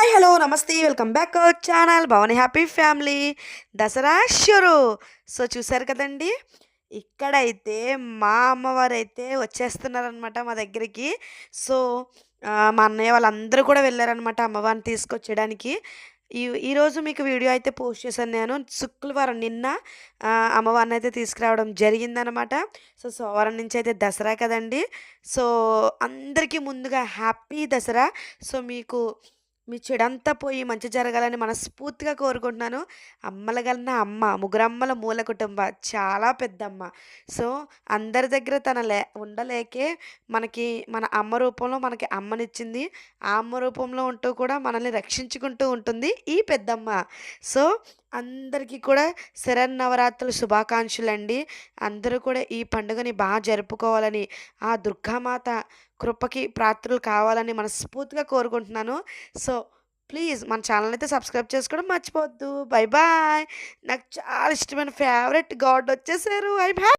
Hi hello namaste welcome back our channel Bhavani happy family Dasara షురు. So చూసారు కదండి, ఇక్కడైతే మా అమ్మవారు అయితే వచ్చేస్తున్నారనమాట మా దగ్గరికి. సో మా అన్నయ్య వాళ్ళందరూ కూడా వెళ్ళారనమాట అమ్మవారిని తీసుకొచ్చేయడానికి. ఈరోజు మీకు వీడియో అయితే పోస్ట్ చేశాను నేను. శుక్రవారం నిన్న అమ్మవారిని అయితే తీసుకురావడం జరిగిందనమాట. సో సోమవారం నుంచి అయితే దసరా కదండి. సో అందరికీ ముందుగా హ్యాపీ దసరా. సో మీ చెడంతా పోయి మంచి జరగాలని మనస్ఫూర్తిగా కోరుకుంటున్నాను. అమ్మల కన్నా అమ్మ, ముగ్గురమ్మల మూల కుటుంబ, చాలా పెద్దమ్మ. సో అందరి దగ్గర తన ఉండలేకే మనకి మన అమ్మ రూపంలో మనకి అమ్మనిచ్చింది. ఆ అమ్మ రూపంలో ఉంటూ కూడా మనల్ని రక్షించుకుంటూ ఉంటుంది ఈ పెద్దమ్మ. సో అందరికీ కూడా శరన్నవరాత్రుల శుభాకాంక్షలండి. అందరూ కూడా ఈ పండుగని బాగా జరుపుకోవాలని, ఆ దుర్గామాత కృపకి పాత్రులు కావాలని మనస్ఫూర్తిగా కోరుకుంటున్నాను. సో ప్లీజ్ మన ఛానల్ అయితే సబ్స్క్రైబ్ చేసుకోవడం మర్చిపోవద్దు. Bye bye. నాకు చాలా ఇష్టమైన ఫేవరెట్ గాడ్ వచ్చేసారు.